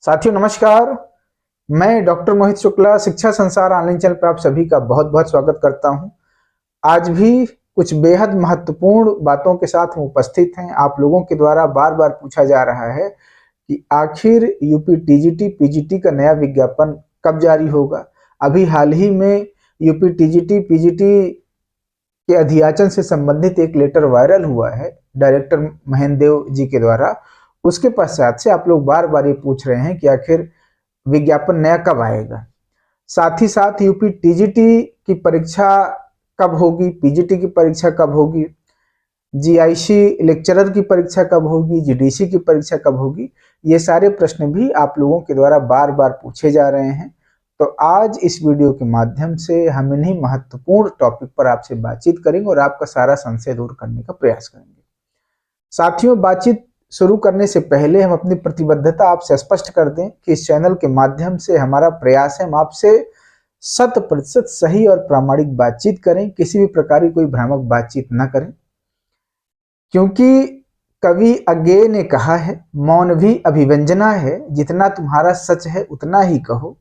साथियों नमस्कार। मैं डॉक्टर मोहित शुक्ला शिक्षा संसार ऑनलाइन चैनल पर आप सभी का बहुत बहुत स्वागत करता हूं। आज भी कुछ बेहद महत्वपूर्ण बातों के साथ हम उपस्थित हैं। आप लोगों के द्वारा बार बार पूछा जा रहा है कि आखिर यूपी टीजीटी पीजीटी का नया विज्ञापन कब जारी होगा। अभी हाल ही में यूपी टीजीटी पीजीटी के अध्याचन से संबंधित एक लेटर वायरल हुआ है डायरेक्टर महेंद्र देव जी के द्वारा। उसके पश्चात से आप लोग बार बार ये पूछ रहे हैं कि आखिर विज्ञापन नया कब आएगा। साथ ही साथ यूपी टीजीटी की परीक्षा कब होगी, पीजीटी की परीक्षा कब होगी, जीआईसी लेक्चरर की परीक्षा कब होगी, जीडीसी की परीक्षा कब होगी, ये सारे प्रश्न भी आप लोगों के द्वारा बार बार पूछे जा रहे हैं। तो आज इस वीडियो के माध्यम से हम इन्हीं महत्वपूर्ण टॉपिक पर आपसे बातचीत करेंगे और आपका सारा संशय दूर करने का प्रयास करेंगे। साथियों, बातचीत शुरू करने से पहले हम अपनी प्रतिबद्धता आपसे स्पष्ट कर दें कि इस चैनल के माध्यम से हमारा प्रयास है हम आपसे 100% सही और प्रामाणिक बातचीत करें, किसी भी प्रकार की कोई भ्रामक बातचीत न करें। क्योंकि कवि अज्ञेय ने कहा है, मौन भी अभिव्यंजना है, जितना तुम्हारा सच है उतना ही कहो।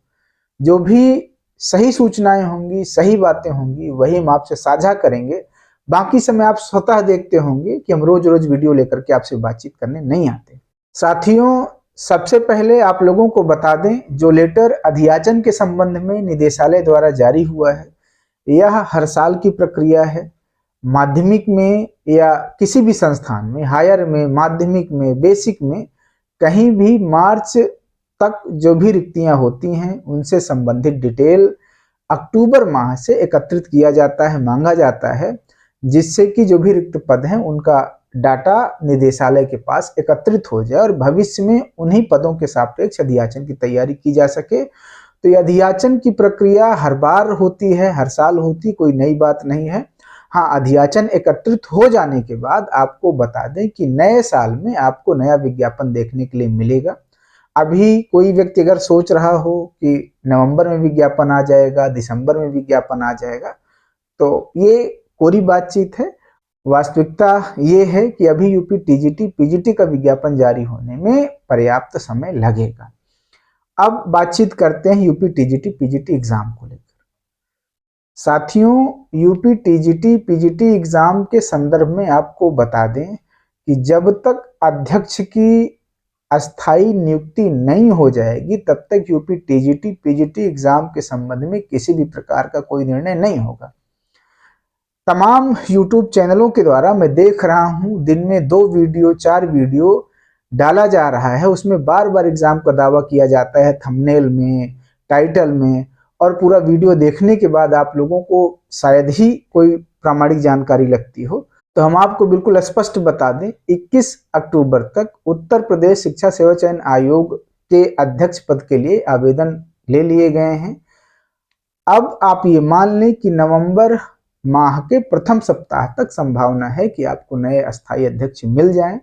जो भी सही सूचनाएं होंगी, सही बातें होंगी, वही हम आपसे साझा करेंगे। बाकी समय आप स्वतः देखते होंगे कि हम रोज रोज वीडियो लेकर के आपसे बातचीत करने नहीं आते। साथियों, सबसे पहले आप लोगों को बता दें, जो लेटर अध्याचन के संबंध में निदेशालय द्वारा जारी हुआ है, यह हर साल की प्रक्रिया है। माध्यमिक में या किसी भी संस्थान में, हायर में, माध्यमिक में, बेसिक में, कहीं भी मार्च तक जो भी रिक्तियां होती हैं उनसे संबंधित डिटेल अक्टूबर माह से एकत्रित किया जाता है, मांगा जाता है, जिससे कि जो भी रिक्त पद हैं उनका डाटा निदेशालय के पास एकत्रित हो जाए और भविष्य में उन्हीं पदों के सापेक्ष अध्याचन की तैयारी की जा सके। तो यह अध्याचन की प्रक्रिया हर बार होती है, हर साल होती, कोई नई बात नहीं है। हाँ, अध्याचन एकत्रित हो जाने के बाद आपको बता दें कि नए साल में आपको नया विज्ञापन देखने के लिए मिलेगा। अभी कोई व्यक्ति अगर सोच रहा हो कि नवंबर में विज्ञापन आ जाएगा, दिसंबर में विज्ञापन आ जाएगा, तो ये कोरी बातचीत है। वास्तविकता ये है कि अभी यूपी टीजीटी पीजीटी का विज्ञापन जारी होने में पर्याप्त समय लगेगा। अब बातचीत करते हैं यूपी टीजीटी पीजीटी एग्जाम को लेकर। साथियों, यूपी टीजीटी पीजीटी एग्जाम के संदर्भ में आपको बता दें कि जब तक अध्यक्ष की अस्थायी नियुक्ति नहीं हो जाएगी तब तक यूपी टीजीटी पीजीटी एग्जाम के संबंध में किसी भी प्रकार का कोई निर्णय नहीं होगा। तमाम यूट्यूब चैनलों के द्वारा मैं देख रहा हूं, दिन में 2 वीडियो 4 वीडियो डाला जा रहा है, उसमें बार बार एग्जाम का दावा किया जाता है, थंबनेल में, टाइटल में, और पूरा वीडियो देखने के बाद आप लोगों को शायद ही कोई प्रामाणिक जानकारी लगती हो। तो हम आपको बिल्कुल स्पष्ट बता दें, 21 अक्टूबर तक उत्तर प्रदेश शिक्षा सेवा चयन आयोग के अध्यक्ष पद के लिए आवेदन ले लिए गए हैं। अब आप ये मान लें कि नवंबर माह के प्रथम सप्ताह तक संभावना है कि आपको नए अस्थायी अध्यक्ष मिल जाएं।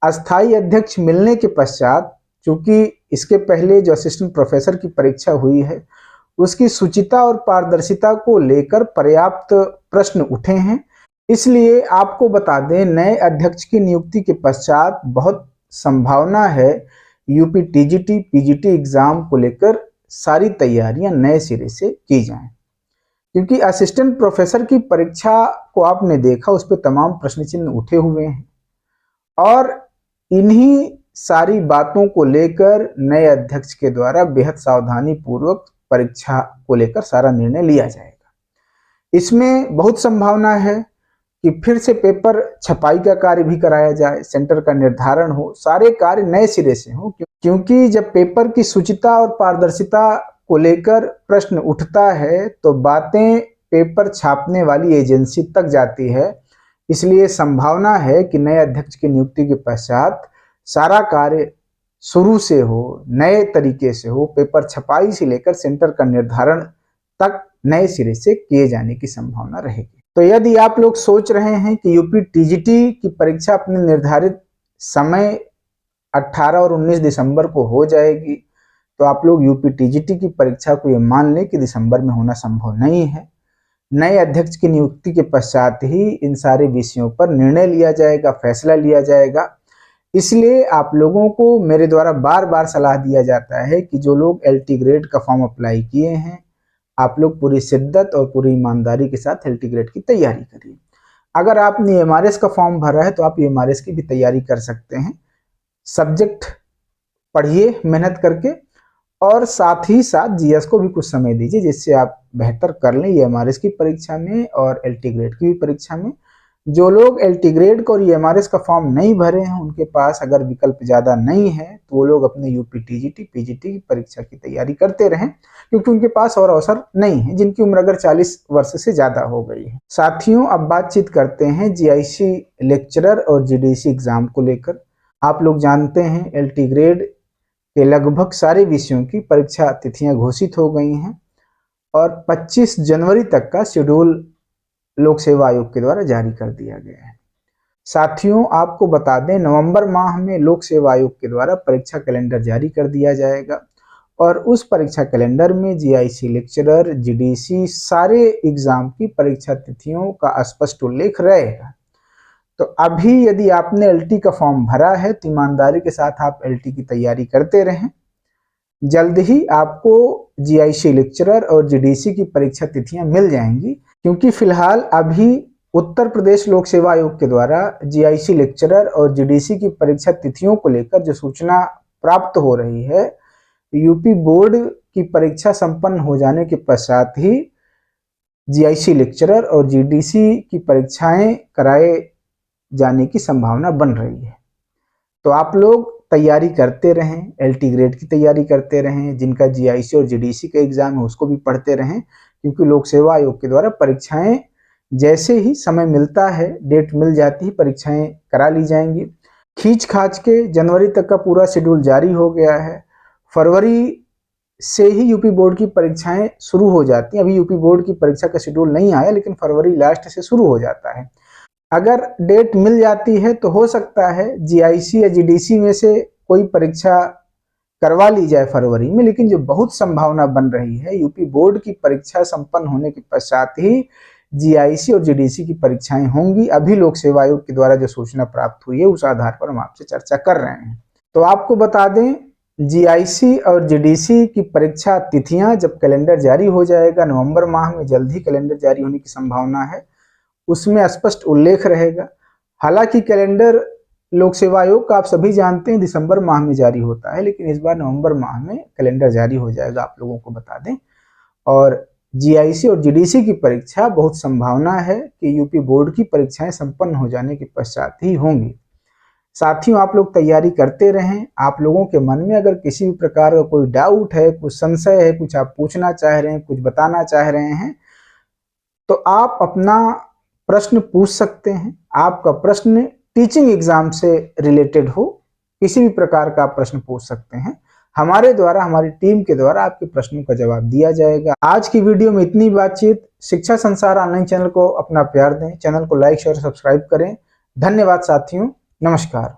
अस्थायी अध्यक्ष मिलने के पश्चात, चूंकि इसके पहले जो असिस्टेंट प्रोफेसर की परीक्षा हुई है उसकी शुचिता और पारदर्शिता को लेकर पर्याप्त प्रश्न उठे हैं, इसलिए आपको बता दें, नए अध्यक्ष की नियुक्ति के पश्चात बहुत संभावना है यूपी टीजीटी पीजीटी एग्जाम को लेकर सारी तैयारियां नए सिरे से की जाएं। क्योंकि असिस्टेंट प्रोफेसर की परीक्षा को आपने देखा, उस पर तमाम प्रश्न चिन्ह उठे हुए हैं और इन्हीं सारी बातों को लेकर नए अध्यक्ष के द्वारा बेहद सावधानी पूर्वक परीक्षा को लेकर सारा निर्णय लिया जाएगा। इसमें बहुत संभावना है कि फिर से पेपर छपाई का कार्य भी कराया जाए, सेंटर का निर्धारण हो, सारे कार्य नए सिरे से हो। क्योंकि जब पेपर की शुचिता और पारदर्शिता को लेकर प्रश्न उठता है तो बातें पेपर छापने वाली एजेंसी तक जाती है। इसलिए संभावना है कि नए अध्यक्ष की नियुक्ति के पश्चात सारा कार्य शुरू से हो, नए तरीके से हो, पेपर छपाई से लेकर सेंटर का निर्धारण तक नए सिरे से किए जाने की संभावना रहेगी। तो यदि आप लोग सोच रहे हैं कि यूपी टीजीटी की परीक्षा अपने निर्धारित समय 18 और 19 दिसंबर को हो जाएगी, तो आप लोग यूपी टीजीटी की परीक्षा को ये मान लें कि दिसंबर में होना संभव नहीं है। नए अध्यक्ष की नियुक्ति के पश्चात ही इन सारे विषयों पर निर्णय लिया जाएगा, फैसला लिया जाएगा। इसलिए आप लोगों को मेरे द्वारा बार बार सलाह दिया जाता है कि जो लोग LT ग्रेड का फॉर्म अप्लाई किए हैं, आप लोग पूरी शिद्दत और पूरी ईमानदारी के साथ LT ग्रेड की तैयारी करिए। अगर आपने MRS का फॉर्म भरा है तो आप MRS की भी तैयारी कर सकते हैं। सब्जेक्ट पढ़िए मेहनत करके, और साथ ही साथ GS को भी कुछ समय दीजिए, जिससे आप बेहतर कर लें MRS की परीक्षा में और LT ग्रेड की भी परीक्षा में। जो लोग LT ग्रेड का और MRS का फॉर्म नहीं भरे हैं, उनके पास अगर विकल्प ज़्यादा नहीं है तो वो लोग अपने UP TGT PGT की परीक्षा की तैयारी करते रहें, क्योंकि उनके पास और अवसर नहीं है, जिनकी उम्र अगर 40 वर्ष से ज़्यादा हो गई है। साथियों, अब बातचीत करते हैं GIC लेक्चरर और GDC एग्ज़ाम को लेकर। आप लोग जानते हैं LT ग्रेड के लगभग सारे विषयों की परीक्षा तिथियां घोषित हो गई हैं और 25 जनवरी तक का शेड्यूल लोक सेवा आयोग के द्वारा जारी कर दिया गया है। साथियों, आपको बता दें, नवंबर माह में लोक सेवा आयोग के द्वारा परीक्षा कैलेंडर जारी कर दिया जाएगा और उस परीक्षा कैलेंडर में GIC लेक्चरर, GDC सारे एग्जाम की परीक्षा तिथियों का स्पष्ट उल्लेख रहेगा। तो अभी यदि आपने LT का फॉर्म भरा है तो ईमानदारी के साथ आप LT की तैयारी करते रहें। जल्द ही आपको GIC लेक्चरर और GDC की परीक्षा तिथियां मिल जाएंगी, क्योंकि फिलहाल अभी उत्तर प्रदेश लोक सेवा आयोग के द्वारा GIC लेक्चरर और GDC की परीक्षा तिथियों को लेकर जो सूचना प्राप्त हो रही है, UP बोर्ड की परीक्षा संपन्न हो जाने के पश्चात ही GIC लेक्चरर और GDC की परीक्षाएं कराए जाने की संभावना बन रही है। तो आप लोग तैयारी करते रहें, LT ग्रेड की तैयारी करते रहें, जिनका GIC और GDC का एग्जाम है उसको भी पढ़ते रहें, क्योंकि लोक सेवा आयोग के द्वारा परीक्षाएं जैसे ही समय मिलता है, डेट मिल जाती है, परीक्षाएं करा ली जाएंगी। खींच खाच के जनवरी तक का पूरा शेड्यूल जारी हो गया है। फरवरी से ही UP बोर्ड की परीक्षाएं शुरू हो जाती हैं। अभी UP बोर्ड की परीक्षा का शेड्यूल नहीं आया, लेकिन फरवरी लास्ट से शुरू हो जाता है। अगर डेट मिल जाती है तो हो सकता है GIC या GDC में से कोई परीक्षा करवा ली जाए फरवरी में, लेकिन जो बहुत संभावना बन रही है, UP बोर्ड की परीक्षा संपन्न होने के पश्चात ही GIC और GDC की परीक्षाएं होंगी। अभी लोक सेवा आयोग के द्वारा जो सूचना प्राप्त हुई है उस आधार पर हम आपसे चर्चा कर रहे हैं। तो आपको बता दें, GIC और GDC की परीक्षा तिथियां जब कैलेंडर जारी हो जाएगा, नवंबर माह में जल्द ही कैलेंडर जारी होने की संभावना है, उसमें स्पष्ट उल्लेख रहेगा। हालांकि कैलेंडर लोक सेवा आयोग का आप सभी जानते हैं दिसंबर माह में जारी होता है, लेकिन इस बार नवंबर माह में कैलेंडर जारी हो जाएगा, आप लोगों को बता दें। और GIC और GDC की परीक्षा बहुत संभावना है कि UP बोर्ड की परीक्षाएं संपन्न हो जाने के पश्चात ही होंगी। साथियों, आप लोग तैयारी करते रहें। आप लोगों के मन में अगर किसी भी प्रकार का कोई डाउट है, कुछ संशय है, कुछ आप पूछना चाह रहे हैं, कुछ बताना चाह रहे हैं, तो आप अपना प्रश्न पूछ सकते हैं। आपका प्रश्न टीचिंग एग्जाम से रिलेटेड हो, किसी भी प्रकार का आप प्रश्न पूछ सकते हैं। हमारे द्वारा, हमारी टीम के द्वारा आपके प्रश्नों का जवाब दिया जाएगा। आज की वीडियो में इतनी बातचीत। शिक्षा संसार ऑनलाइन चैनल को अपना प्यार दें, चैनल को लाइक शेयर सब्सक्राइब करें। धन्यवाद साथियों, नमस्कार।